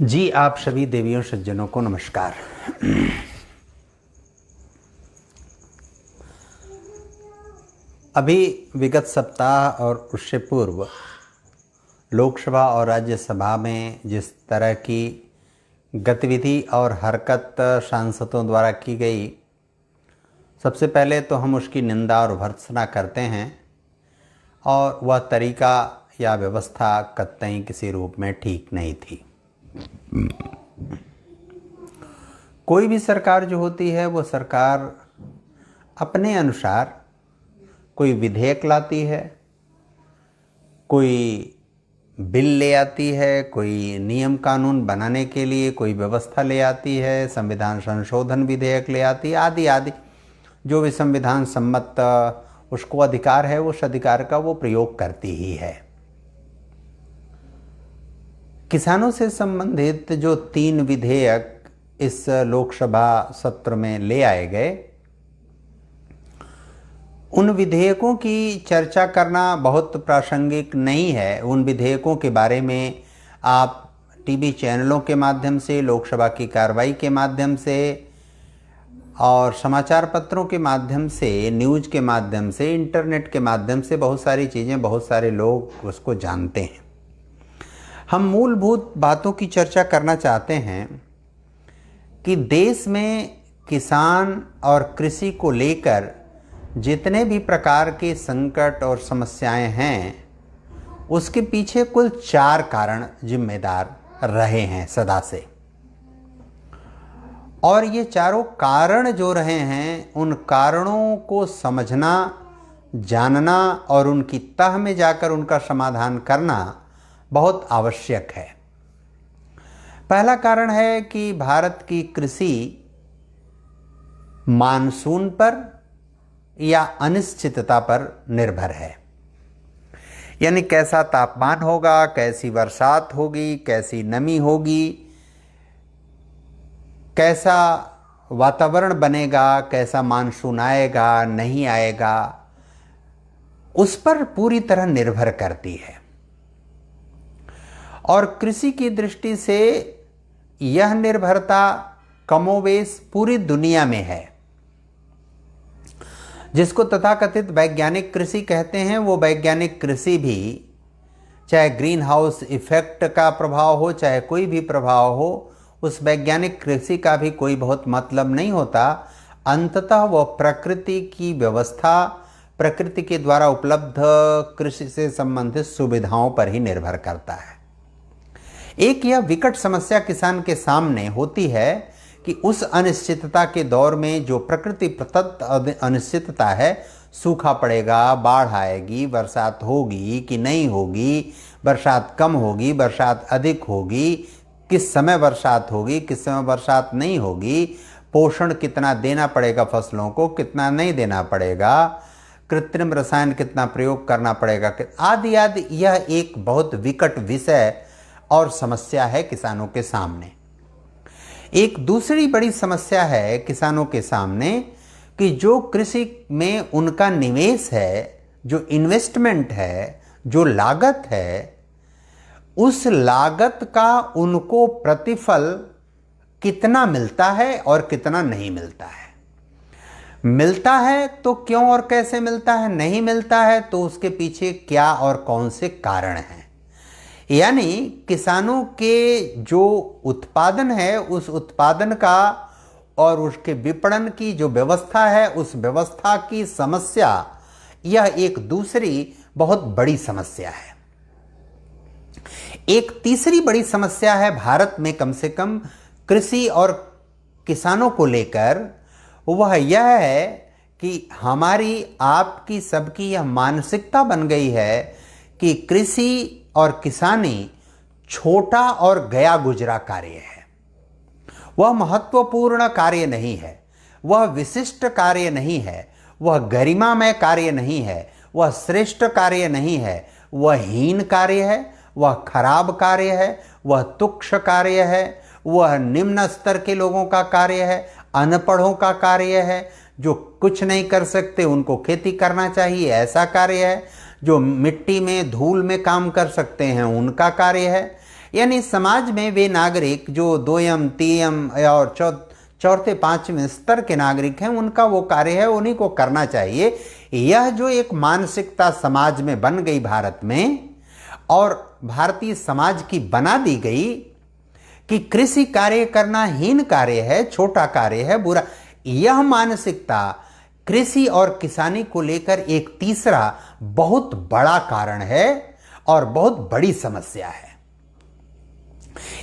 जी आप सभी देवियों सज्जनों को नमस्कार। अभी विगत सप्ताह और उससे पूर्व लोकसभा और राज्यसभा में जिस तरह की गतिविधि और हरकत सांसदों द्वारा की गई, सबसे पहले तो हम उसकी निंदा और भर्त्सना करते हैं और वह तरीका या व्यवस्था कतई किसी रूप में ठीक नहीं थी। कोई भी सरकार जो होती है वो सरकार अपने अनुसार कोई विधेयक लाती है, कोई बिल ले आती है, कोई नियम कानून बनाने के लिए कोई व्यवस्था ले आती है, संविधान संशोधन विधेयक ले आती है, आदि आदि जो भी संविधान सम्मत उसको अधिकार है उस अधिकार का वो प्रयोग करती ही है। किसानों से संबंधित जो 3 विधेयक इस लोकसभा सत्र में ले आए गए, उन विधेयकों की चर्चा करना बहुत प्रासंगिक नहीं है। उन विधेयकों के बारे में आप टीवी चैनलों के माध्यम से, लोकसभा की कार्रवाई के माध्यम से और समाचार पत्रों के माध्यम से, न्यूज़ के माध्यम से, इंटरनेट के माध्यम से बहुत सारी चीज़ें, बहुत सारे लोग उसको जानते हैं। हम मूलभूत बातों की चर्चा करना चाहते हैं कि देश में किसान और कृषि को लेकर जितने भी प्रकार के संकट और समस्याएं हैं, उसके पीछे कुल 4 कारण जिम्मेदार रहे हैं सदा से। और ये चारों कारण जो रहे हैं, उन कारणों को समझना, जानना और उनकी तह में जाकर उनका समाधान करना बहुत आवश्यक है। पहला कारण है कि भारत की कृषि मानसून पर या अनिश्चितता पर निर्भर है। यानी कैसा तापमान होगा, कैसी बरसात होगी, कैसी नमी होगी, कैसा वातावरण बनेगा, कैसा मानसून आएगा नहीं आएगा, उस पर पूरी तरह निर्भर करती है। और कृषि की दृष्टि से यह निर्भरता कमोवेश पूरी दुनिया में है। जिसको तथाकथित वैज्ञानिक कृषि कहते हैं, वो वैज्ञानिक कृषि भी चाहे ग्रीन हाउस इफेक्ट का प्रभाव हो, चाहे कोई भी प्रभाव हो, उस वैज्ञानिक कृषि का भी कोई बहुत मतलब नहीं होता। अंततः वह प्रकृति की व्यवस्था, प्रकृति के द्वारा उपलब्ध कृषि से संबंधित सुविधाओं पर ही निर्भर करता है। एक यह विकट समस्या किसान के सामने होती है कि उस अनिश्चितता के दौर में जो प्रकृति प्रदत्त अनिश्चितता है, सूखा पड़ेगा, बाढ़ आएगी, बरसात होगी कि नहीं होगी, बरसात कम होगी, बरसात अधिक होगी, किस समय बरसात होगी, किस समय बरसात नहीं होगी, पोषण कितना देना पड़ेगा फसलों को, कितना नहीं देना पड़ेगा, कृत्रिम रसायन कितना प्रयोग करना पड़ेगा, आदि आदि। यह एक बहुत विकट विषय और समस्या है किसानों के सामने। एक दूसरी बड़ी समस्या है किसानों के सामने कि जो कृषि में उनका निवेश है, जो इन्वेस्टमेंट है, जो लागत है, उस लागत का उनको प्रतिफल कितना मिलता है और कितना नहीं मिलता है। मिलता है तो क्यों और कैसे मिलता है, नहीं मिलता है तो उसके पीछे क्या और कौन से कारण हैं। यानी किसानों के जो उत्पादन है, उस उत्पादन का और उसके विपणन की जो व्यवस्था है, उस व्यवस्था की समस्या, यह एक दूसरी बहुत बड़ी समस्या है। एक तीसरी बड़ी समस्या है भारत में, कम से कम कृषि और किसानों को लेकर, वह यह है कि हमारी आपकी सबकी यह मानसिकता बन गई है कि कृषि और किसानी छोटा और गया गुजरा कार्य है। वह महत्वपूर्ण कार्य नहीं है, वह विशिष्ट कार्य नहीं है, वह गरिमामय कार्य नहीं है, वह श्रेष्ठ कार्य नहीं है, वह हीन कार्य है, वह खराब कार्य है, वह तुच्छ कार्य है, वह निम्न स्तर के लोगों का कार्य है, अनपढ़ों का कार्य है, जो कुछ नहीं कर सकते उनको खेती करना चाहिए ऐसा कार्य है, जो मिट्टी में धूल में काम कर सकते हैं उनका कार्य है। यानी समाज में वे नागरिक जो 2M 3M और चौथे 5वें स्तर के नागरिक हैं, उनका वो कार्य है, उन्हीं को करना चाहिए। यह जो एक मानसिकता समाज में बन गई भारत में, और भारतीय समाज की बना दी गई कि कृषि कार्य करना हीन कार्य है, छोटा कार्य है, बुरा, यह मानसिकता कृषि और किसानी को लेकर एक तीसरा बहुत बड़ा कारण है और बहुत बड़ी समस्या है।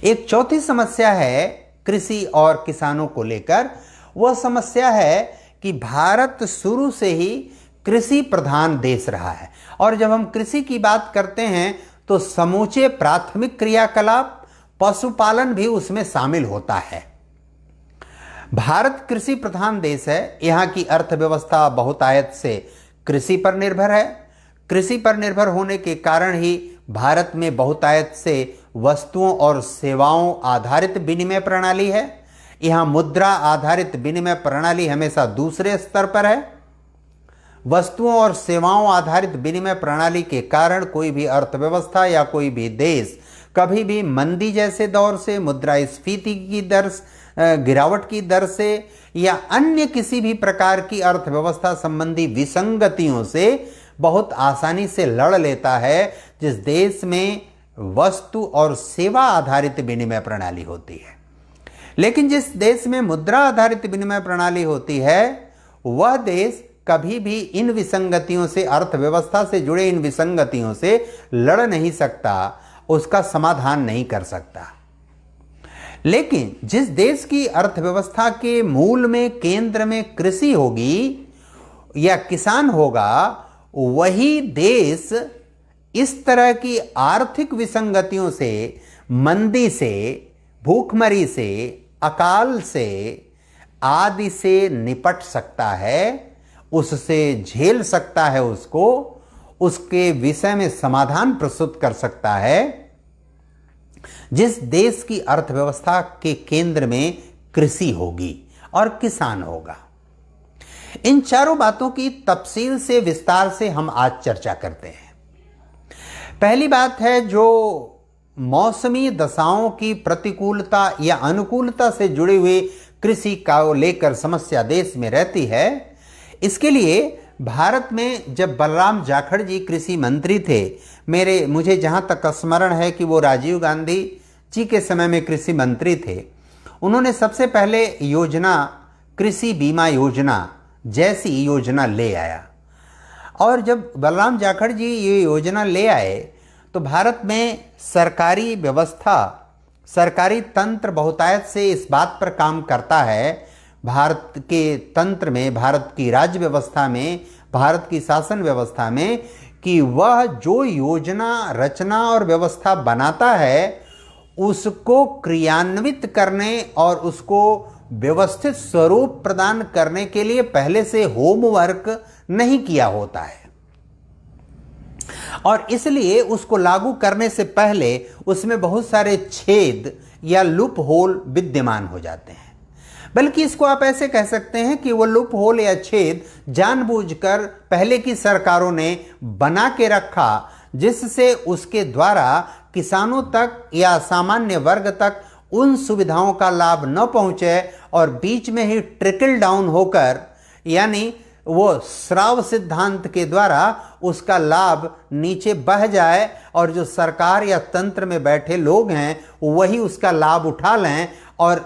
एक चौथी समस्या है कृषि और किसानों को लेकर, वह समस्या है कि भारत शुरू से ही कृषि प्रधान देश रहा है, और जब हम कृषि की बात करते हैं तो समूचे प्राथमिक क्रियाकलाप, पशुपालन भी उसमें शामिल होता है। भारत कृषि प्रधान देश है, यहाँ की अर्थव्यवस्था बहुतायत से कृषि पर निर्भर है। कृषि पर निर्भर होने के कारण ही भारत में बहुतायत से वस्तुओं और सेवाओं आधारित विनिमय प्रणाली है। यहाँ मुद्रा आधारित विनिमय प्रणाली हमेशा दूसरे स्तर पर है। वस्तुओं और सेवाओं आधारित विनिमय प्रणाली के कारण कोई भी अर्थव्यवस्था या कोई भी देश कभी भी मंदी जैसे दौर से, मुद्रास्फीति की दर, गिरावट की दर से, या अन्य किसी भी प्रकार की अर्थव्यवस्था संबंधी विसंगतियों से बहुत आसानी से लड़ लेता है जिस देश में वस्तु और सेवा आधारित विनिमय प्रणाली होती है। लेकिन जिस देश में मुद्रा आधारित विनिमय प्रणाली होती है, वह देश कभी भी इन विसंगतियों से, अर्थव्यवस्था से जुड़े इन विसंगतियों से लड़ नहीं सकता, उसका समाधान नहीं कर सकता। लेकिन जिस देश की अर्थव्यवस्था के मूल में, केंद्र में कृषि होगी या किसान होगा, वही देश इस तरह की आर्थिक विसंगतियों से, मंदी से, भूखमरी से, अकाल से आदि से निपट सकता है, उससे झेल सकता है, उसके विषय में समाधान प्रस्तुत कर सकता है, जिस देश की अर्थव्यवस्था के केंद्र में कृषि होगी और किसान होगा। इन चारों बातों की तफसील से, विस्तार से हम आज चर्चा करते हैं। पहली बात है, जो मौसमी दशाओं की प्रतिकूलता या अनुकूलता से जुड़ी हुई कृषि का लेकर समस्या देश में रहती है। इसके लिए भारत में जब बलराम जाखड़ जी कृषि मंत्री थे, मुझे जहां तक स्मरण है कि वो राजीव गांधी जी के समय में कृषि मंत्री थे, उन्होंने सबसे पहले योजना, कृषि बीमा योजना जैसी योजना ले आया। और जब बलराम जाखड़ जी ये योजना ले आए तो भारत में सरकारी व्यवस्था, सरकारी तंत्र बहुतायत से इस बात पर काम करता है, भारत के तंत्र में, भारत की राज्य व्यवस्था में, भारत की शासन व्यवस्था में, कि वह जो योजना, रचना और व्यवस्था बनाता है उसको क्रियान्वित करने और उसको व्यवस्थित स्वरूप प्रदान करने के लिए पहले से होमवर्क नहीं किया होता है, और इसलिए उसको लागू करने से पहले उसमें बहुत सारे छेद या लूप होल विद्यमान हो जाते हैं। बल्कि इसको आप ऐसे कह सकते हैं कि वो लूप होल या छेद जानबूझकर पहले की सरकारों ने बना के रखा, जिससे उसके द्वारा किसानों तक या सामान्य वर्ग तक उन सुविधाओं का लाभ न पहुंचे और बीच में ही ट्रिकल डाउन होकर, यानी वो स्राव सिद्धांत के द्वारा उसका लाभ नीचे बह जाए और जो सरकार या तंत्र में बैठे लोग हैं वही उसका लाभ उठा लें और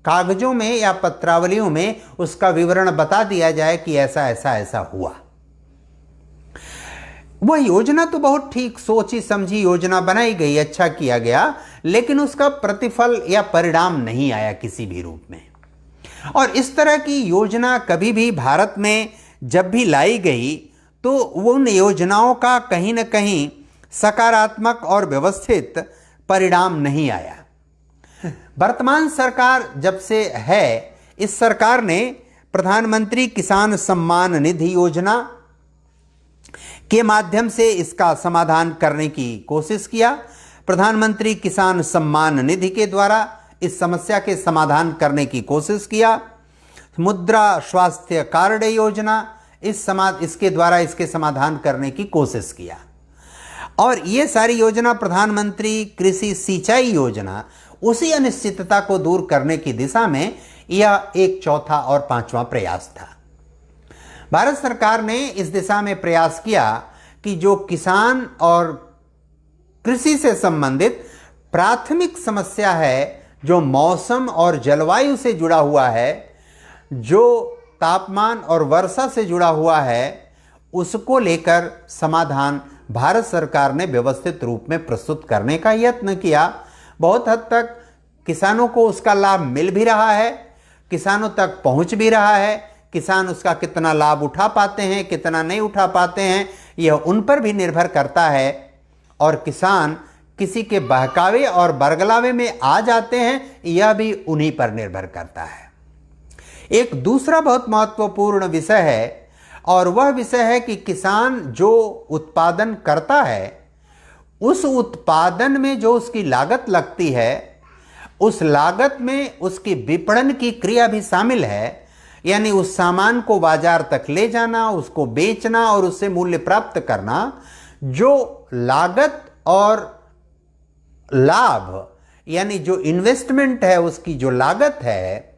कागजों में या पत्रावलियों में उसका विवरण बता दिया जाए कि ऐसा ऐसा ऐसा हुआ। वह योजना तो बहुत ठीक सोची समझी योजना बनाई गई, अच्छा किया गया, लेकिन उसका प्रतिफल या परिणाम नहीं आया किसी भी रूप में। और इस तरह की योजना कभी भी भारत में जब भी लाई गई तो उन योजनाओं का कहीं न कहीं सकारात्मक और व्यवस्थित परिणाम नहीं आया। वर्तमान सरकार जब से है, इस सरकार ने प्रधानमंत्री किसान सम्मान निधि योजना के माध्यम से इसका समाधान करने की कोशिश किया। प्रधानमंत्री किसान सम्मान निधि के द्वारा इस समस्या के समाधान करने की कोशिश किया। मुद्रा स्वास्थ्य कार्ड योजना इसके द्वारा इसके समाधान करने की कोशिश किया। और ये सारी योजना प्रधानमंत्री कृषि सिंचाई योजना उसी अनिश्चितता को दूर करने की दिशा में यह एक चौथा और पांचवा प्रयास था। भारत सरकार ने इस दिशा में प्रयास किया कि जो किसान और कृषि से संबंधित प्राथमिक समस्या है, जो मौसम और जलवायु से जुड़ा हुआ है, जो तापमान और वर्षा से जुड़ा हुआ है, उसको लेकर समाधान भारत सरकार ने व्यवस्थित रूप में प्रस्तुत करने का यत्न किया। बहुत हद तक किसानों को उसका लाभ मिल भी रहा है, किसानों तक पहुंच भी रहा है। किसान उसका कितना लाभ उठा पाते हैं, कितना नहीं उठा पाते हैं, यह उन पर भी निर्भर करता है। और किसान किसी के बहकावे और बरगलावे में आ जाते हैं, यह भी उन्हीं पर निर्भर करता है। एक दूसरा बहुत महत्वपूर्ण विषय है, और वह विषय है कि किसान जो उत्पादन करता है, उस उत्पादन में जो उसकी लागत लगती है, उस लागत में उसकी विपणन की क्रिया भी शामिल है। यानी उस सामान को बाजार तक ले जाना, उसको बेचना और उससे मूल्य प्राप्त करना। जो लागत और लाभ, यानी जो इन्वेस्टमेंट है, उसकी जो लागत है,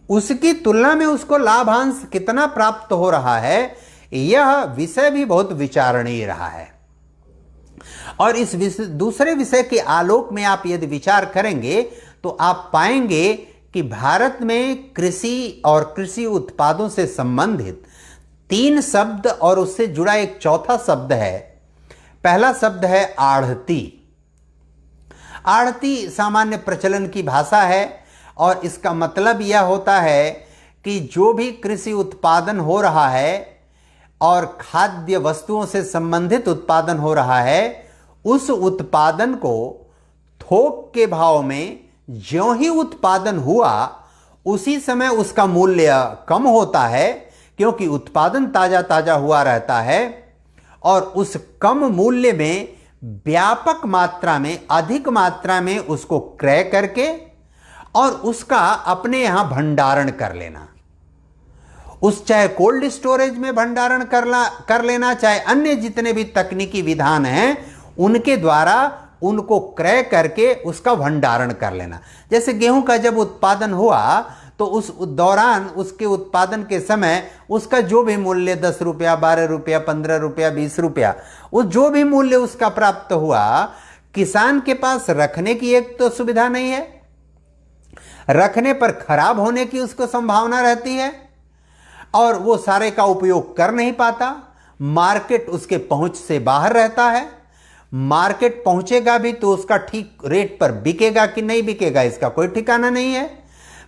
उसकी तुलना में उसको लाभांश कितना प्राप्त हो रहा है, यह विषय भी बहुत विचारणीय रहा है। और इस दूसरे विषय के आलोक में आप यदि विचार करेंगे तो आप पाएंगे कि भारत में कृषि और कृषि उत्पादों से संबंधित 3 शब्द और उससे जुड़ा एक चौथा शब्द है। पहला शब्द है आढ़ती। आढ़ती सामान्य प्रचलन की भाषा है और इसका मतलब यह होता है कि जो भी कृषि उत्पादन हो रहा है और खाद्य वस्तुओं से संबंधित उत्पादन हो रहा है, उस उत्पादन को थोक के भाव में ज्यों ही उत्पादन हुआ उसी समय उसका मूल्य कम होता है, क्योंकि उत्पादन ताजा ताजा हुआ रहता है। और उस कम मूल्य में व्यापक मात्रा में, अधिक मात्रा में उसको क्रय करके और उसका अपने यहां भंडारण कर लेना, उस चाहे कोल्ड स्टोरेज में भंडारण कर लेना, चाहे अन्य जितने भी तकनीकी विधान हैं उनके द्वारा उनको क्रय करके उसका भंडारण कर लेना। जैसे गेहूं का जब उत्पादन हुआ तो उस दौरान, उसके उत्पादन के समय उसका जो भी मूल्य 10 रुपया, 12 रुपया, 15 रुपया, 20 रुपया, वो जो भी मूल्य उसका प्राप्त हुआ, किसान के पास रखने की एक तो सुविधा नहीं है, रखने पर खराब होने की उसको संभावना रहती है और वो सारे का उपयोग कर नहीं पाता। मार्केट उसके पहुंच से बाहर रहता है। मार्केट पहुंचेगा भी तो उसका ठीक रेट पर बिकेगा कि नहीं बिकेगा, इसका कोई ठिकाना नहीं है।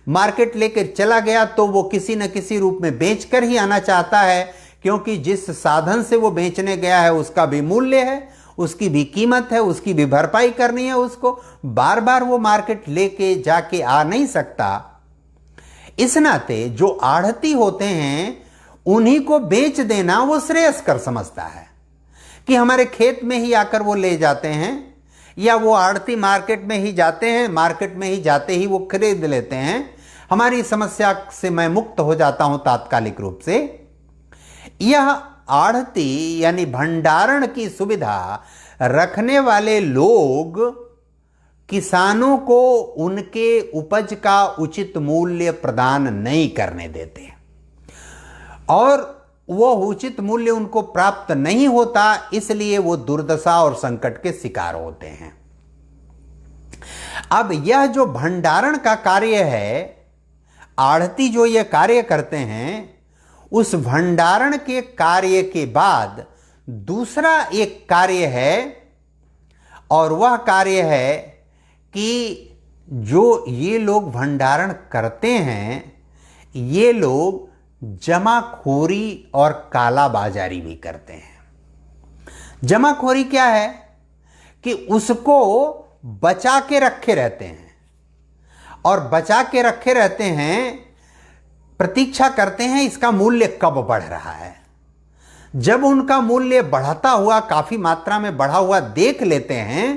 मार्केट लेकर चला गया तो वो किसी न किसी रूप में बेच कर ही आना चाहता है, क्योंकि जिस साधन से वो बेचने गया है उसका भी मूल्य है, उसकी भी कीमत है, उसकी भी भरपाई करनी है उसको। बार बार वो मार्केट लेके जाके आ नहीं सकता। इस नाते जो आढ़ती होते हैं उन्हीं को बेच देना वो श्रेयस्कर समझता है कि हमारे खेत में ही आकर वो ले जाते हैं, या वो आढ़ती मार्केट में ही जाते हैं, मार्केट में ही जाते ही वो खरीद लेते हैं। हमारी समस्या से मैं मुक्त हो जाता हूं तात्कालिक रूप से। यह आढ़ती यानी भंडारण की सुविधा रखने वाले लोग किसानों को उनके उपज का उचित मूल्य प्रदान नहीं करने देते और वो उचित मूल्य उनको प्राप्त नहीं होता, इसलिए वो दुर्दशा और संकट के शिकार होते हैं। अब यह जो भंडारण का कार्य है, आढ़ती जो ये कार्य करते हैं, उस भंडारण के कार्य के बाद दूसरा एक कार्य है और वह कार्य है कि जो ये लोग भंडारण करते हैं, ये लोग जमाखोरी और कालाबाजारी भी करते हैं। जमाखोरी क्या है कि उसको बचा के रखे रहते हैं और बचा के रखे रहते हैं, प्रतीक्षा करते हैं इसका मूल्य कब बढ़ रहा है। जब उनका मूल्य बढ़ता हुआ, काफी मात्रा में बढ़ा हुआ देख लेते हैं,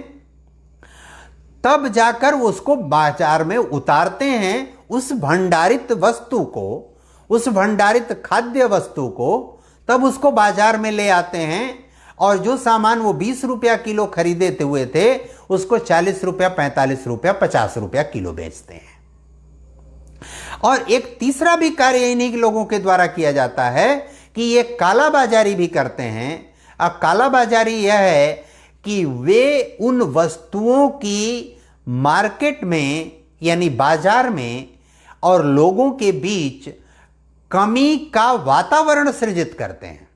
तब जाकर उसको बाजार में उतारते हैं। उस भंडारित वस्तु को, उस भंडारित खाद्य वस्तु को तब उसको बाजार में ले आते हैं और जो सामान वो 20 रुपया किलो खरीदे हुए थे उसको 40 रुपया, 45 रुपया, 50 रुपया किलो बेचते हैं। और एक तीसरा भी कार्य इन्हीं लोगों के द्वारा किया जाता है कि ये कालाबाजारी भी करते हैं। अब कालाबाजारी यह है कि वे उन वस्तुओं की मार्केट में यानी बाजार में और लोगों के बीच कमी का वातावरण सृजित करते हैं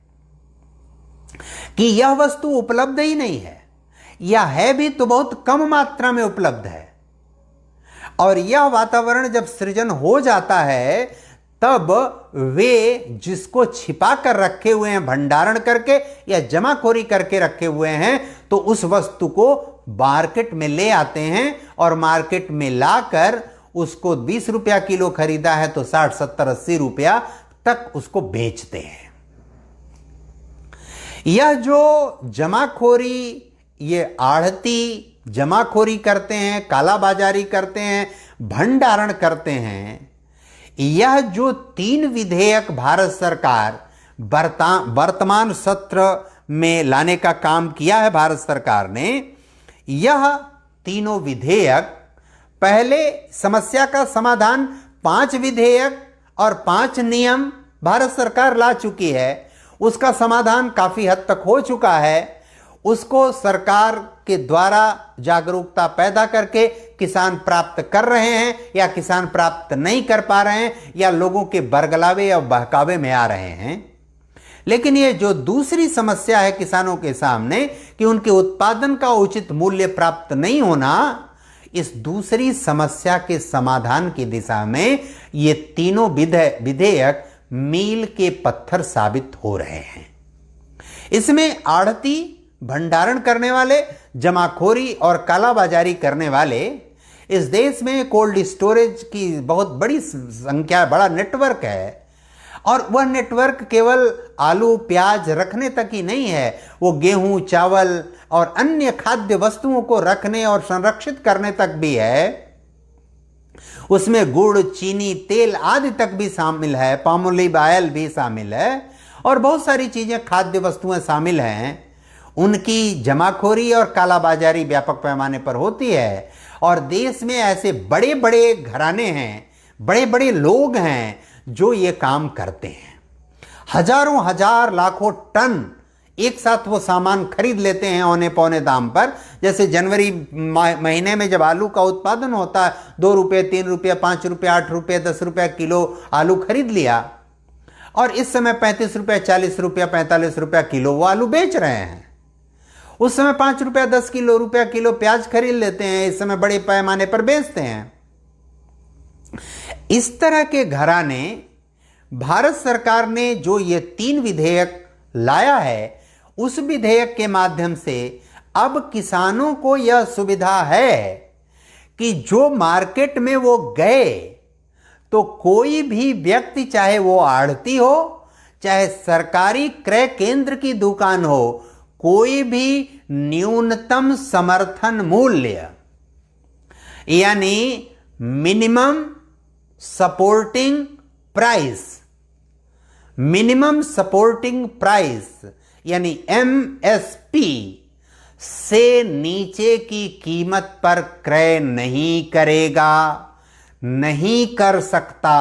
कि यह वस्तु उपलब्ध ही नहीं है, या है भी तो बहुत कम मात्रा में उपलब्ध है। और यह वातावरण जब सृजन हो जाता है तब वे जिसको छिपा कर रखे हुए हैं, भंडारण करके या जमाखोरी करके रखे हुए हैं, तो उस वस्तु को मार्केट में ले आते हैं और मार्केट में लाकर उसको 20 रुपया किलो खरीदा है तो 60, 70, 80 रुपया तक उसको बेचते हैं। यह जो जमाखोरी, ये आढ़ती जमाखोरी करते हैं, कालाबाजारी करते हैं, भंडारण करते हैं, यह जो 3 विधेयक भारत सरकार वर्तमान सत्र में लाने का काम किया है भारत सरकार ने, यह तीनों विधेयक पहले समस्या का समाधान 5 विधेयक और 5 नियम भारत सरकार ला चुकी है। उसका समाधान काफी हद तक हो चुका है। उसको सरकार के द्वारा जागरूकता पैदा करके किसान प्राप्त कर रहे हैं या किसान प्राप्त नहीं कर पा रहे हैं या लोगों के बरगलावे या बहकावे में आ रहे हैं। लेकिन ये जो दूसरी समस्या है किसानों के सामने कि उनके उत्पादन का उचित मूल्य प्राप्त नहीं होना, इस दूसरी समस्या के समाधान की दिशा में ये तीनों विधेयक मील के पत्थर साबित हो रहे हैं। इसमें आढ़ती, भंडारण करने वाले, जमाखोरी और कालाबाजारी करने वाले, इस देश में कोल्ड स्टोरेज की बहुत बड़ी संख्या, बड़ा नेटवर्क है। और वह नेटवर्क केवल आलू प्याज रखने तक ही नहीं है, वो गेहूं, चावल और अन्य खाद्य वस्तुओं को रखने और संरक्षित करने तक भी है। उसमें गुड़, चीनी, तेल आदि तक भी शामिल है, पामोलिव ऑयल भी शामिल है और बहुत सारी चीजें, खाद्य वस्तुएं शामिल हैं। उनकी जमाखोरी और कालाबाजारी व्यापक पैमाने पर होती है। और देश में ऐसे बड़े बड़े घराने हैं, बड़े बड़े लोग हैं जो ये काम करते हैं। हजारों हजार लाखों टन एक साथ वो सामान खरीद लेते हैं औने पौने दाम पर। जैसे जनवरी महीने में जब आलू का उत्पादन होता है, 2 रुपये, 3 रुपये, 5 रुपये, 8 रुपये, 10 रुपये किलो आलू खरीद लिया और इस समय 35 रुपये, 40 रुपये, 45 रुपये किलो वो आलू बेच रहे हैं। उस समय 5 रुपया 10 किलो रुपया किलो प्याज खरीद लेते हैं, इस समय बड़े पैमाने पर बेचते हैं। इस तरह के घराने भारत सरकार ने जो ये 3 विधेयक लाया है, उस विधेयक के माध्यम से अब किसानों को यह सुविधा है कि जो मार्केट में वो गए तो कोई भी व्यक्ति, चाहे वो आढ़ती हो, चाहे सरकारी क्रय केंद्र की दुकान हो, कोई भी न्यूनतम समर्थन मूल्य यानी मिनिमम सपोर्टिंग प्राइस यानी MSP से नीचे की कीमत पर क्रय नहीं करेगा, नहीं कर सकता।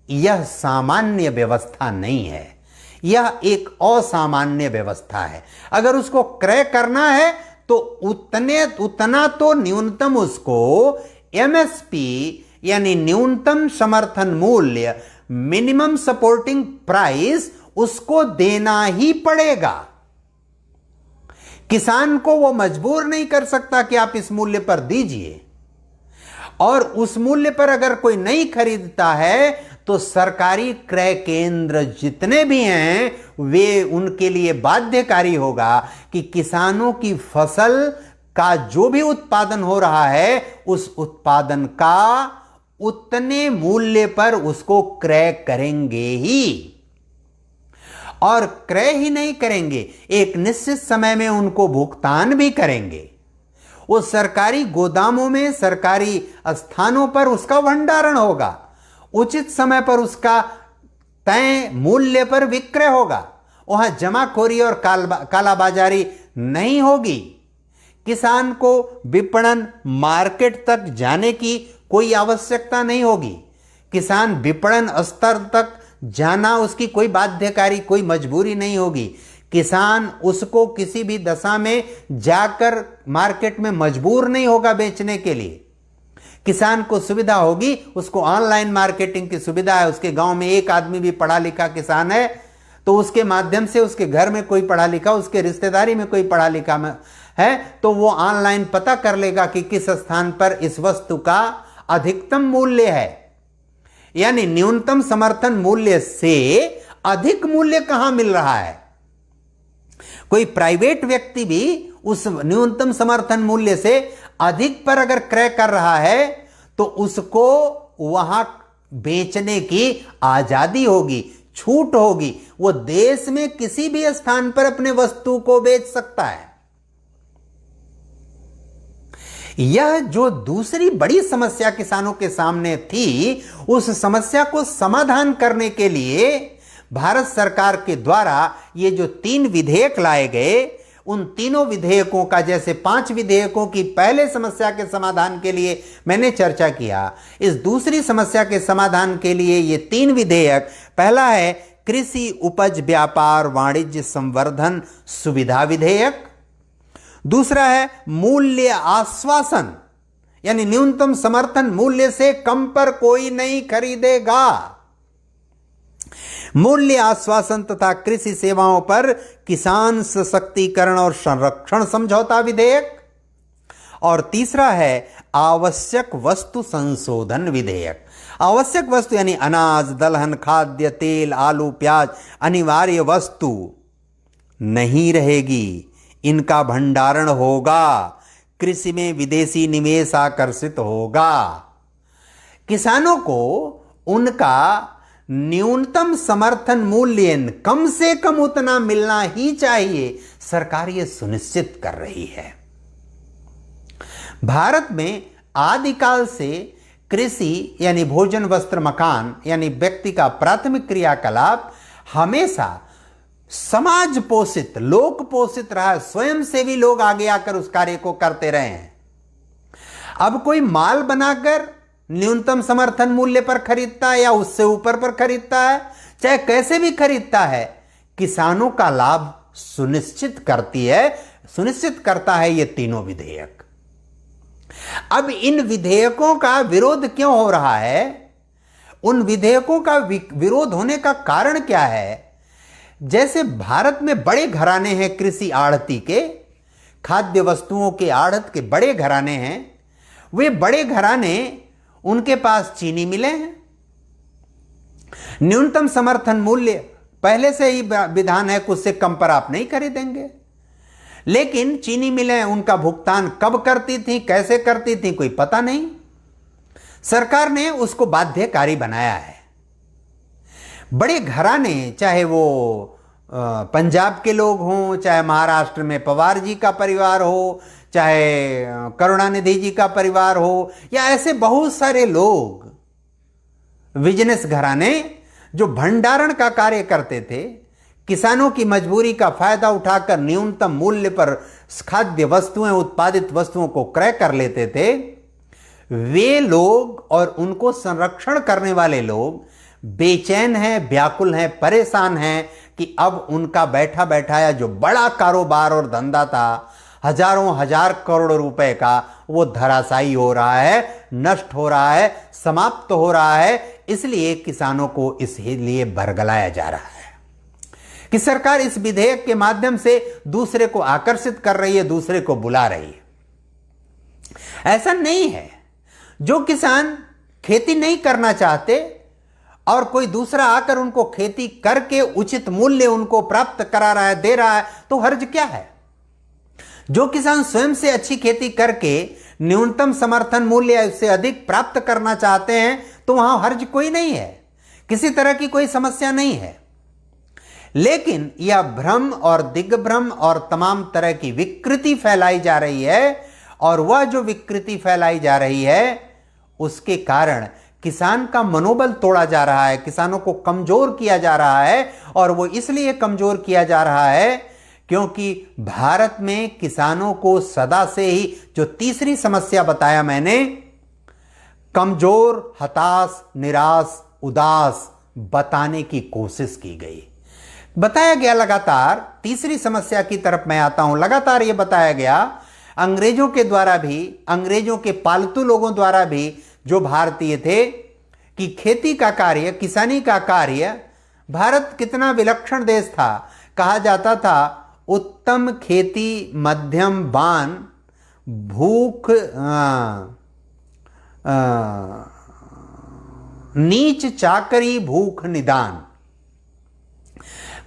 यह सामान्य व्यवस्था नहीं है, यह एक असामान्य व्यवस्था है। अगर उसको क्रय करना है तो उतना तो न्यूनतम उसको MSP यानी न्यूनतम समर्थन मूल्य, मिनिमम सपोर्टिंग प्राइस, उसको देना ही पड़ेगा। किसान को वो मजबूर नहीं कर सकता कि आप इस मूल्य पर दीजिए। और उस मूल्य पर अगर कोई नहीं खरीदता है तो सरकारी क्रय केंद्र जितने भी हैं वे उनके लिए बाध्यकारी होगा कि किसानों की फसल का जो भी उत्पादन हो रहा है उस उत्पादन का उतने मूल्य पर उसको क्रय करेंगे ही। और क्रय ही नहीं करेंगे, एक निश्चित समय में उनको भुगतान भी करेंगे। वो सरकारी गोदामों में, सरकारी स्थानों पर उसका भंडारण होगा, उचित समय पर उसका तय मूल्य पर विक्रय होगा, वहां जमाखोरी और कालाबाजारी नहीं होगी। किसान को विपणन मार्केट तक जाने की कोई आवश्यकता नहीं होगी। किसान विपणन स्तर तक जाना उसकी कोई बाध्यकारी, कोई मजबूरी नहीं होगी। किसान उसको किसी भी दशा में जाकर मार्केट में मजबूर नहीं होगा बेचने के लिए। किसान को सुविधा होगी, उसको ऑनलाइन मार्केटिंग की सुविधा है। उसके गांव में एक आदमी भी पढ़ा लिखा किसान है तो उसके माध्यम से उसके घर में कोई पढ़ा लिखा, उसके रिश्तेदारी में कोई पढ़ा लिखा है तो वो ऑनलाइन पता कर लेगा कि किस स्थान पर इस वस्तु का अधिकतम मूल्य है, यानी न्यूनतम समर्थन मूल्य से अधिक मूल्य कहां मिल रहा है। कोई प्राइवेट व्यक्ति भी उस न्यूनतम समर्थन मूल्य से अधिक पर अगर क्रय कर रहा है तो उसको वहां बेचने की आजादी होगी, छूट होगी। वो देश में किसी भी स्थान पर अपने वस्तु को बेच सकता है। यह जो दूसरी बड़ी समस्या किसानों के सामने थी, उस समस्या को समाधान करने के लिए भारत सरकार के द्वारा ये जो 3 विधेयक लाए गए, उन तीनों विधेयकों का, जैसे 5 विधेयकों की पहले समस्या के समाधान के लिए मैंने चर्चा किया, इस दूसरी समस्या के समाधान के लिए ये 3 विधेयक, पहला है कृषि उपज व्यापार वाणिज्य संवर्धन सुविधा विधेयक, दूसरा है मूल्य आश्वासन, यानी न्यूनतम समर्थन मूल्य से कम पर कोई नहीं खरीदेगा, मूल्य आश्वासन तथा कृषि सेवाओं पर किसान सशक्तिकरण और संरक्षण समझौता विधेयक, और तीसरा है आवश्यक वस्तु संशोधन विधेयक। आवश्यक वस्तु यानी अनाज, दलहन, खाद्य तेल, आलू, प्याज अनिवार्य वस्तु नहीं रहेगी, इनका भंडारण होगा, कृषि में विदेशी निवेश आकर्षित होगा। किसानों को उनका न्यूनतम समर्थन मूल्य कम से कम उतना मिलना ही चाहिए, सरकार ये सुनिश्चित कर रही है। भारत में आदिकाल से कृषि यानी भोजन वस्त्र मकान यानी व्यक्ति का प्राथमिक क्रियाकलाप हमेशा समाज पोषित, लोक पोषित रहा है। स्वयंसेवी लोग आगे आकर उस कार्य को करते रहे हैं। अब कोई माल बनाकर न्यूनतम समर्थन मूल्य पर खरीदता है या उससे ऊपर पर खरीदता है, चाहे कैसे भी खरीदता है, किसानों का लाभ सुनिश्चित करता है ये तीनों विधेयक। अब इन विधेयकों का विरोध क्यों हो रहा है? उन विधेयकों का विरोध होने का कारण क्या है? जैसे भारत में बड़े घराने हैं कृषि आढ़ती के, खाद्य वस्तुओं के आढ़त के बड़े घराने हैं, वे बड़े घराने, उनके पास चीनी मिलें हैं, न्यूनतम समर्थन मूल्य पहले से ही विधान है कि उससे कम पर आप नहीं खरीदेंगे। लेकिन चीनी मिलें उनका भुगतान कब करती थी, कैसे करती थी, कोई पता नहीं। सरकार ने उसको बाध्यकारी बनाया है। बड़े घराने, चाहे वो पंजाब के लोग हों, चाहे महाराष्ट्र में पवार जी का परिवार हो, चाहे करुणानिधि जी का परिवार हो, या ऐसे बहुत सारे लोग, बिजनेस घराने जो भंडारण का कार्य करते थे, किसानों की मजबूरी का फायदा उठाकर न्यूनतम मूल्य पर खाद्य वस्तुएं, उत्पादित वस्तुओं को क्रय कर लेते थे, वे लोग और उनको संरक्षण करने वाले लोग बेचैन हैं, व्याकुल हैं, परेशान हैं कि अब उनका बैठा बैठाया जो बड़ा कारोबार और धंधा था, हजारों हजार करोड़ रुपए का, वो धराशायी हो रहा है, नष्ट हो रहा है, समाप्त हो रहा है। इसलिए किसानों को इसलिए बरगलाया जा रहा है कि सरकार इस विधेयक के माध्यम से दूसरे को आकर्षित कर रही है, दूसरे को बुला रही है। ऐसा नहीं है। जो किसान खेती नहीं करना चाहते और कोई दूसरा आकर उनको खेती करके उचित मूल्य उनको प्राप्त करा रहा है, दे रहा है, तो हर्ज क्या है? जो किसान स्वयं से अच्छी खेती करके न्यूनतम समर्थन मूल्य से अधिक प्राप्त करना चाहते हैं, तो वहां हर्ज कोई नहीं है, किसी तरह की कोई समस्या नहीं है। लेकिन यह भ्रम और दिग्भ्रम और तमाम तरह की विकृति फैलाई जा रही है, और वह जो विकृति फैलाई जा रही है उसके कारण किसान का मनोबल तोड़ा जा रहा है, किसानों को कमजोर किया जा रहा है। और वो इसलिए कमजोर किया जा रहा है क्योंकि भारत में किसानों को सदा से ही, जो तीसरी समस्या बताया मैंने, कमजोर, हताश, निराश, उदास बताने की कोशिश की गई, बताया गया। लगातार तीसरी समस्या की तरफ मैं आता हूं। लगातार यह बताया गया अंग्रेजों के द्वारा भी, अंग्रेजों के पालतू लोगों द्वारा भी, जो भारतीय थे, कि खेती का कार्य, किसानी का कार्य, भारत कितना विलक्षण देश था। कहा जाता था उत्तम खेती मध्यम बान, भूख नीच चाकरी भूख निदान।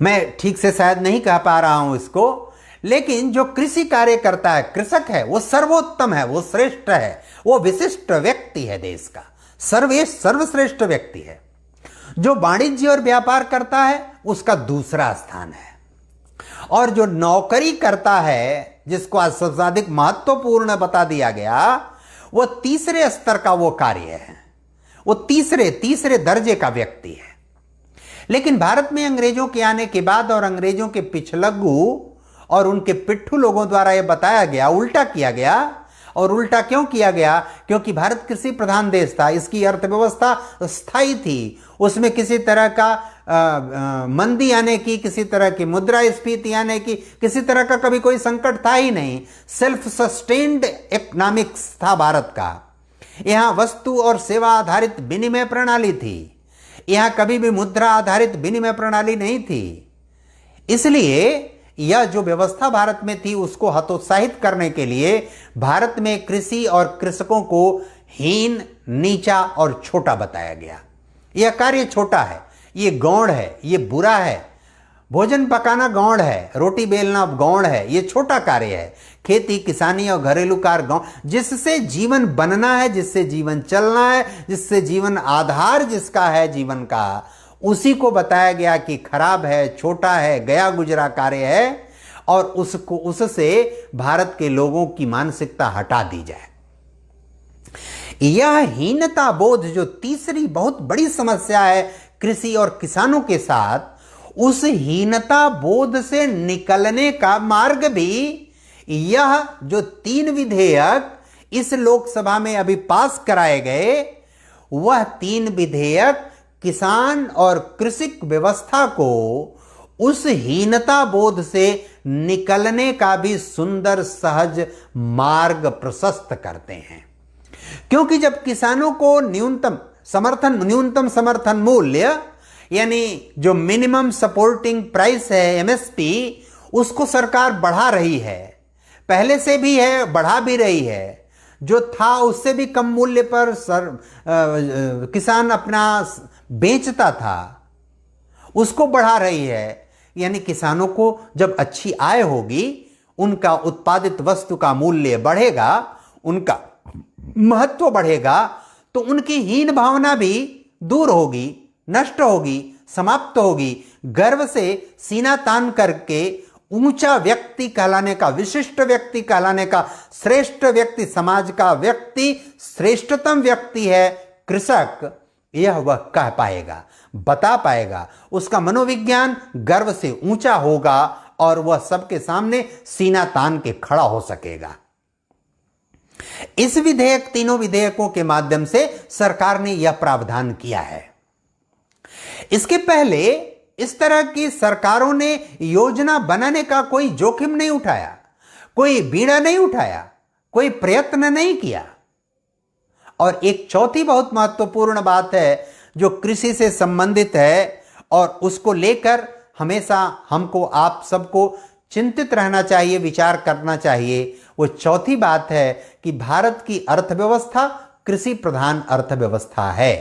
मैं ठीक से शायद नहीं कह पा रहा हूं इसको, लेकिन जो कृषि कार्य करता है, कृषक है, वो सर्वोत्तम है, वो श्रेष्ठ है, वो विशिष्ट व्यक्ति है, देश का सर्वश्रेष्ठ व्यक्ति है। जो वाणिज्य और व्यापार करता है उसका दूसरा स्थान है। और जो नौकरी करता है, जिसको आज सबसे अधिक महत्वपूर्ण बता दिया गया, वो तीसरे स्तर का वो कार्य है, वो तीसरे दर्जे का व्यक्ति है। लेकिन भारत में अंग्रेजों के आने के बाद और अंग्रेजों के पिछलग्गू और उनके पिट्ठू लोगों द्वारा यह बताया गया, उल्टा किया गया। और उल्टा क्यों किया गया? क्योंकि भारत कृषि प्रधान देश था, इसकी अर्थव्यवस्था स्थायी थी, उसमें किसी तरह का मंदी आने की, किसी तरह की मुद्रास्फीति आने की, किसी तरह का कभी कोई संकट था ही नहीं। सेल्फ सस्टेन्ड इकोनॉमिक्स था भारत का। यहां वस्तु और सेवा आधारित विनिमय प्रणाली थी, यहां कभी भी मुद्रा आधारित विनिमय प्रणाली नहीं थी। इसलिए यह जो व्यवस्था भारत में थी, उसको हतोत्साहित करने के लिए भारत में कृषि और कृषकों को हीन, नीचा और छोटा बताया गया। यह कार्य छोटा है, ये गौण है, ये बुरा है। भोजन पकाना गौण है, रोटी बेलना गौण है, ये छोटा कार्य है। खेती, किसानी और घरेलू कार्य गौण, जिससे जीवन बनना है, जिससे जीवन चलना है, जिससे जीवन आधार जिसका है जीवन का, उसी को बताया गया कि खराब है, छोटा है, गया गुजरा कार्य है। और उससे भारत के लोगों की मानसिकता हटा दी जाए। यह हीनता बोध जो तीसरी बहुत बड़ी समस्या है कृषि और किसानों के साथ, उस हीनता बोध से निकलने का मार्ग भी यह जो 3 विधेयक इस लोकसभा में अभी पास कराए गए, वह 3 विधेयक किसान और कृषि व्यवस्था को उस हीनता बोध से निकलने का भी सुंदर सहज मार्ग प्रशस्त करते हैं। क्योंकि जब किसानों को न्यूनतम समर्थन मूल्य, यानी जो मिनिमम सपोर्टिंग प्राइस है, एमएसपी, उसको सरकार बढ़ा रही है, पहले से भी है, बढ़ा भी रही है। जो था उससे भी कम मूल्य पर किसान अपना बेचता था, उसको बढ़ा रही है। यानी किसानों को जब अच्छी आय होगी, उनका उत्पादित वस्तु का मूल्य बढ़ेगा, उनका महत्व बढ़ेगा, तो उनकी हीन भावना भी दूर होगी, नष्ट होगी, समाप्त होगी। गर्व से सीना तान करके ऊंचा व्यक्ति कहलाने का, विशिष्ट व्यक्ति कहलाने का, श्रेष्ठ व्यक्ति, समाज का व्यक्ति, श्रेष्ठतम व्यक्ति है कृषक, यह वह कह पाएगा, बता पाएगा। उसका मनोविज्ञान गर्व से ऊंचा होगा और वह सबके सामने सीना तान के खड़ा हो सकेगा। इस विधेयक, तीनों विधेयकों के माध्यम से सरकार ने यह प्रावधान किया है। इसके पहले इस तरह की सरकारों ने योजना बनाने का कोई जोखिम नहीं उठाया, कोई बीड़ा नहीं उठाया, कोई प्रयत्न नहीं किया। और एक चौथी बहुत महत्वपूर्ण बात है जो कृषि से संबंधित है और उसको लेकर हमेशा हमको, आप सबको चिंतित रहना चाहिए, विचार करना चाहिए। वो चौथी बात है कि भारत की अर्थव्यवस्था कृषि प्रधान अर्थव्यवस्था है।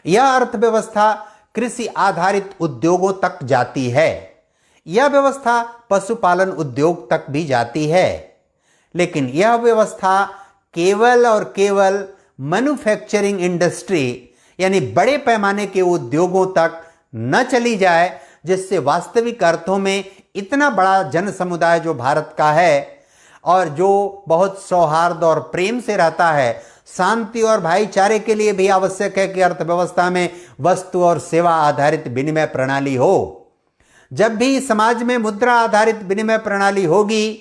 यह अर्थव्यवस्था कृषि आधारित उद्योगों तक जाती है, यह व्यवस्था पशुपालन उद्योग तक भी जाती है। लेकिन यह व्यवस्था केवल और केवल मैन्युफैक्चरिंग इंडस्ट्री, यानी बड़े पैमाने के उद्योगों तक न चली जाए, जिससे वास्तविक अर्थों में इतना बड़ा जन समुदाय जो भारत का है और जो बहुत सौहार्द और प्रेम से रहता है, शांति और भाईचारे के लिए भी आवश्यक है कि अर्थव्यवस्था में वस्तु और सेवा आधारित विनिमय प्रणाली हो। जब भी समाज में मुद्रा आधारित विनिमय प्रणाली होगी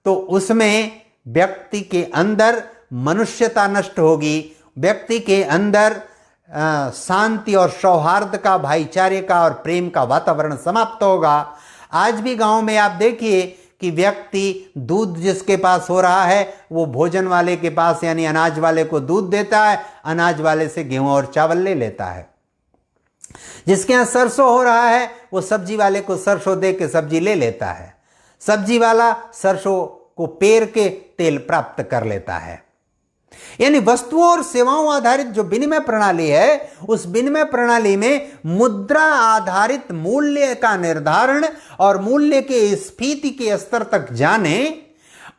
तो उसमें व्यक्ति के अंदर मनुष्यता नष्ट होगी, व्यक्ति के अंदर शांति और सौहार्द का, भाईचारे का और प्रेम का वातावरण समाप्त होगा। आज भी गांव में आप देखिए कि व्यक्ति दूध जिसके पास हो रहा है वो भोजन वाले के पास यानी अनाज वाले को दूध देता है, अनाज वाले से गेहूं और चावल ले लेता है। जिसके यहाँ सरसों हो रहा है वो सब्जी वाले को सरसों दे के सब्जी ले लेता है, सब्जी वाला सरसों को पेर के तेल प्राप्त कर लेता है। यानी वस्तुओं और सेवाओं आधारित जो विनिमय प्रणाली है, उस विनिमय प्रणाली में मुद्रा आधारित मूल्य का निर्धारण और मूल्य के स्फीति के स्तर तक जाने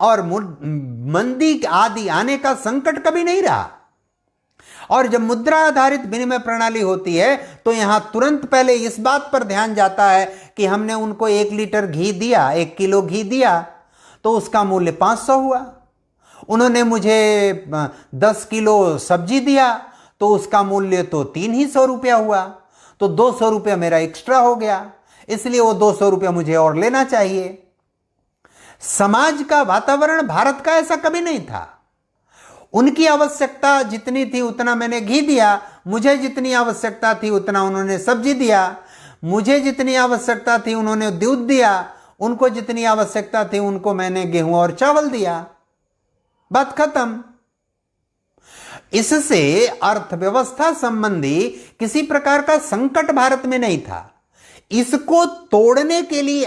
और मंदी आदि आने का संकट कभी नहीं रहा। और जब मुद्रा आधारित विनिमय प्रणाली होती है तो यहां तुरंत पहले इस बात पर ध्यान जाता है कि हमने उनको 1 लीटर घी दिया, 1 किलो घी दिया तो उसका मूल्य 500 हुआ। उन्होंने मुझे 10 किलो सब्जी दिया तो उसका मूल्य तो 300 रुपया हुआ, तो 200 रुपया मेरा एक्स्ट्रा हो गया, इसलिए वो 200 रुपया मुझे और लेना चाहिए। समाज का वातावरण भारत का ऐसा कभी नहीं था। उनकी आवश्यकता जितनी थी उतना मैंने घी दिया, मुझे जितनी आवश्यकता थी उतना उन्होंने सब्जी दिया, मुझे जितनी आवश्यकता थी उन्होंने दूध दिया, उनको जितनी आवश्यकता थी उनको मैंने गेहूं और चावल दिया, बात खत्म। इससे अर्थव्यवस्था संबंधी किसी प्रकार का संकट भारत में नहीं था। इसको तोड़ने के लिए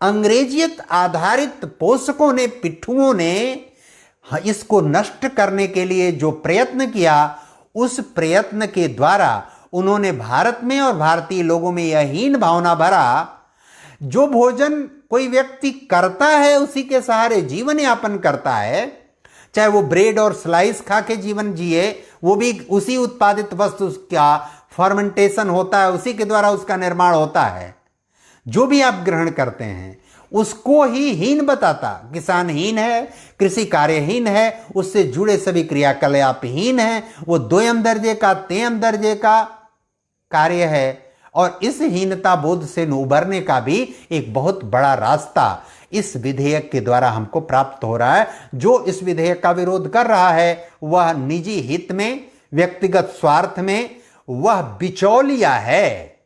अंग्रेजियत आधारित पोषकों ने, पिट्ठुओं ने इसको नष्ट करने के लिए जो प्रयत्न किया, उस प्रयत्न के द्वारा उन्होंने भारत में और भारतीय लोगों में यह हीन भावना भरा, जो भोजन कोई व्यक्ति करता है उसी के सहारे जीवन यापन करता है, चाहे वो ब्रेड और स्लाइस खा के जीवन जिए, वो भी उसी उत्पादित वस्तु का फर्मेंटेशन होता है, उसी के द्वारा उसका निर्माण होता है। जो भी आप ग्रहण करते हैं उसको ही हीन बताता। किसान हीन है, कृषि कार्यहीन है, उससे जुड़े सभी क्रियाकलाप हीन है, वो 2 दर्जे का 3 दर्जे का कार्य है। और इस हीनता बोध से उबरने का भी एक बहुत बड़ा रास्ता इस विधेयक के द्वारा हमको प्राप्त हो रहा है। जो इस विधेयक का विरोध कर रहा है वह निजी हित में, व्यक्तिगत स्वार्थ में, वह बिचौलिया है।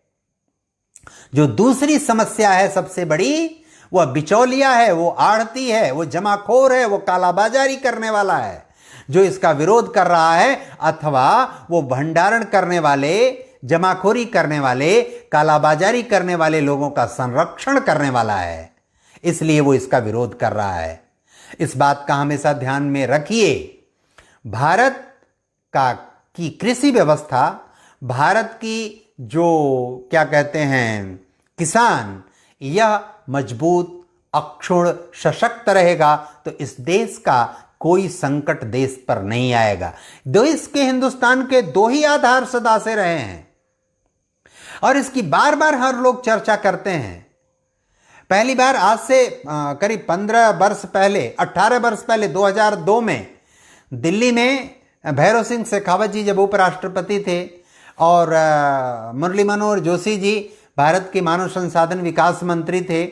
जो दूसरी समस्या है सबसे बड़ी, वह बिचौलिया है, वो आढ़ती है, वो जमाखोर है, वो कालाबाजारी करने वाला है जो इसका विरोध कर रहा है, अथवा वो भंडारण करने वाले, जमाखोरी करने वाले, कालाबाजारी करने वाले लोगों का संरक्षण करने वाला है, इसलिए वो इसका विरोध कर रहा है। इस बात का हमेशा ध्यान में रखिए। भारत की कृषि व्यवस्था, भारत की जो क्या कहते हैं किसान, यह मजबूत, अक्षुण्ण, सशक्त रहेगा तो इस देश का कोई संकट देश पर नहीं आएगा। देश के, हिंदुस्तान के 2 ही आधार सदा से रहे हैं और इसकी बार बार हर लोग चर्चा करते हैं। पहली बार आज से करीब 15 वर्ष पहले, 18 वर्ष पहले 2002 में दिल्ली में भैरव सिंह शेखावत जी जब उपराष्ट्रपति थे और मुरली मनोहर जोशी जी भारत के मानव संसाधन विकास मंत्री थे,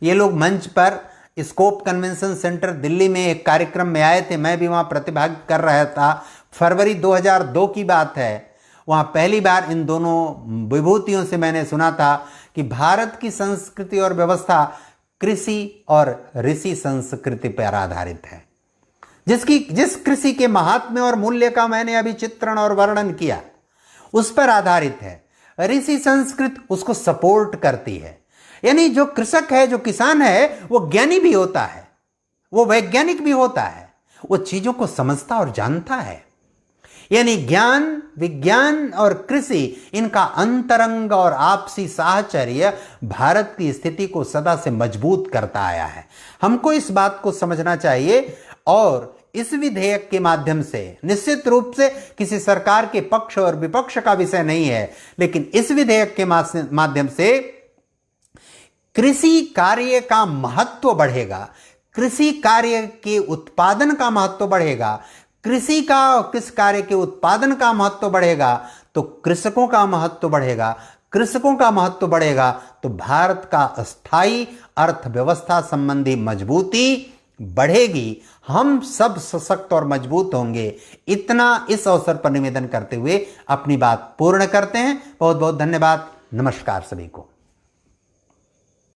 ये लोग मंच पर स्कोप कन्वेंशन सेंटर दिल्ली में एक कार्यक्रम में आए थे। मैं भी वहाँ प्रतिभाग कर रहा था। फरवरी 2002 की बात है। वहाँ पहली बार इन दोनों विभूतियों से मैंने सुना था कि भारत की संस्कृति और व्यवस्था कृषि और ऋषि संस्कृति पर आधारित है। जिस कृषि के महात्म्य और मूल्य का मैंने अभी चित्रण और वर्णन किया, उस पर आधारित है। ऋषि संस्कृति उसको सपोर्ट करती है। यानी जो कृषक है, जो किसान है, वो ज्ञानी भी होता है, वो वैज्ञानिक भी होता है, वो चीजों को समझता और जानता है। यानी ज्ञान, विज्ञान और कृषि, इनका अंतरंग और आपसी साहचर्य भारत की स्थिति को सदा से मजबूत करता आया है। हमको इस बात को समझना चाहिए और इस विधेयक के माध्यम से, निश्चित रूप से किसी सरकार के पक्ष और विपक्ष का विषय नहीं है, लेकिन इस विधेयक के माध्यम से कृषि कार्य का महत्व बढ़ेगा, कृषि कार्य के उत्पादन का महत्व बढ़ेगा, कृषि का और किस कार्य के उत्पादन का महत्व बढ़ेगा तो कृषकों का महत्व बढ़ेगा, कृषकों का महत्व बढ़ेगा तो भारत का स्थायी अर्थव्यवस्था संबंधी मजबूती बढ़ेगी, हम सब सशक्त और मजबूत होंगे। इतना इस अवसर पर निवेदन करते हुए अपनी बात पूर्ण करते हैं। बहुत बहुत धन्यवाद। नमस्कार सभी को।